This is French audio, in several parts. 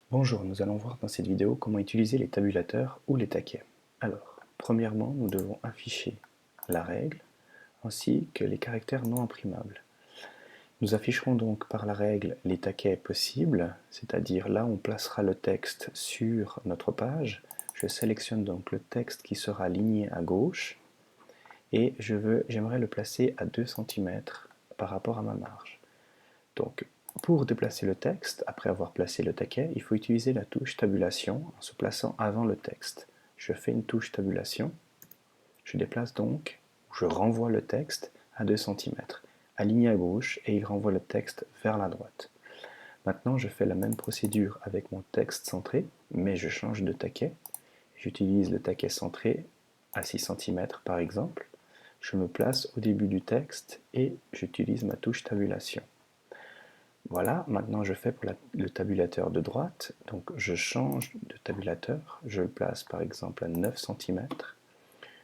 Bonjour, nous allons voir dans cette vidéo comment utiliser les tabulateurs ou les taquets. Alors, premièrement, nous devons afficher la règle ainsi que les caractères non imprimables. Nous afficherons donc par la règle les taquets possibles, c'est-à-dire là où on placera le texte sur notre page. Je sélectionne donc le texte qui sera aligné à gauche et j'aimerais le placer à 2 cm par rapport à ma marge. Donc, pour déplacer le texte, après avoir placé le taquet, il faut utiliser la touche tabulation en se plaçant avant le texte. Je fais une touche tabulation, je déplace donc, je renvoie le texte à 2 cm, aligné à gauche, et il renvoie le texte vers la droite. Maintenant, je fais la même procédure avec mon texte centré, mais je change de taquet. J'utilise le taquet centré à 6 cm par exemple. Je me place au début du texte et j'utilise ma touche tabulation. Voilà, maintenant je fais pour le tabulateur de droite, donc je change de tabulateur, je le place par exemple à 9 cm,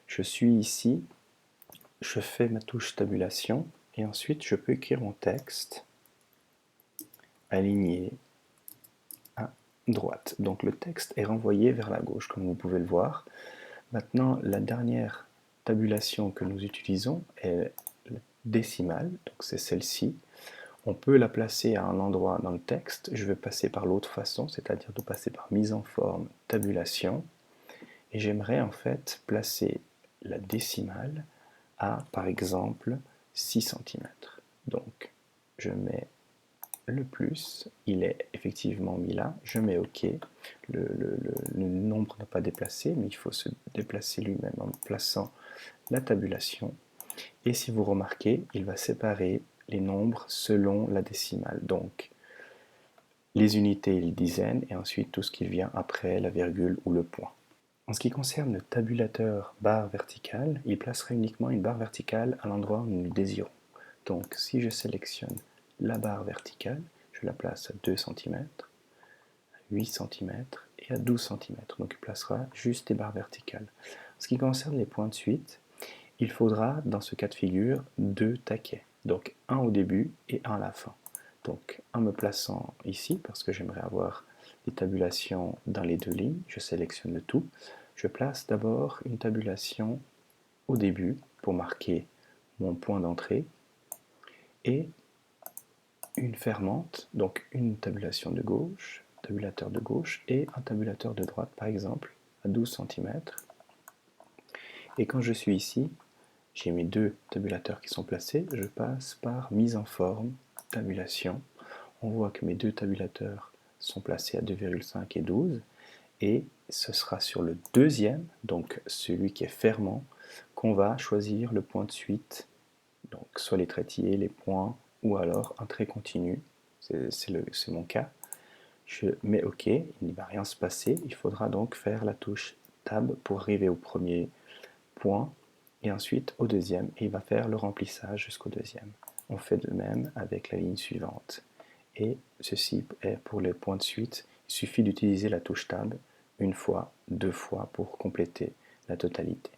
je suis ici, je fais ma touche tabulation, et ensuite je peux écrire mon texte aligné à droite. Donc le texte est renvoyé vers la gauche, comme vous pouvez le voir. Maintenant, la dernière tabulation que nous utilisons est la décimale, donc c'est celle-ci. On peut la placer à un endroit dans le texte. Je vais passer par l'autre façon, c'est-à-dire de passer par mise en forme, tabulation. Et j'aimerais en fait placer la décimale à, par exemple, 6 cm. Donc, je mets le plus, il est effectivement mis là, je mets OK. Le nombre n'a pas déplacé, mais il faut se déplacer lui-même en plaçant la tabulation. Et si vous remarquez, il va séparer les nombres selon la décimale. Donc, les unités et les dizaines, et ensuite tout ce qui vient après la virgule ou le point. En ce qui concerne le tabulateur barre verticale, il placera uniquement une barre verticale à l'endroit où nous le désirons. Donc, si je sélectionne la barre verticale, je la place à 2 cm, à 8 cm et à 12 cm. Donc, il placera juste des barres verticales. En ce qui concerne les points de suite, il faudra, dans ce cas de figure, 2 taquets. Donc un au début et un à la fin. Donc en me plaçant ici, parce que j'aimerais avoir des tabulations dans les deux lignes, je sélectionne le tout. Je place d'abord une tabulation au début pour marquer mon point d'entrée et une fermante, donc une tabulation de gauche, tabulateur de gauche et un tabulateur de droite par exemple à 12 cm. Et quand je suis ici, j'ai mes deux tabulateurs qui sont placés, je passe par mise en forme, tabulation. On voit que mes deux tabulateurs sont placés à 2,5 et 12, et ce sera sur le deuxième, donc celui qui est fermant, qu'on va choisir le point de suite, donc soit les traitiers, les points, ou alors un trait continu, c'est mon cas. Je mets OK, il ne va rien se passer, il faudra donc faire la touche Tab pour arriver au premier point, et ensuite au deuxième, et il va faire le remplissage jusqu'au deuxième. On fait de même avec la ligne suivante. Et ceci est pour les points de suite. Il suffit d'utiliser la touche Tab une fois, deux fois pour compléter la totalité.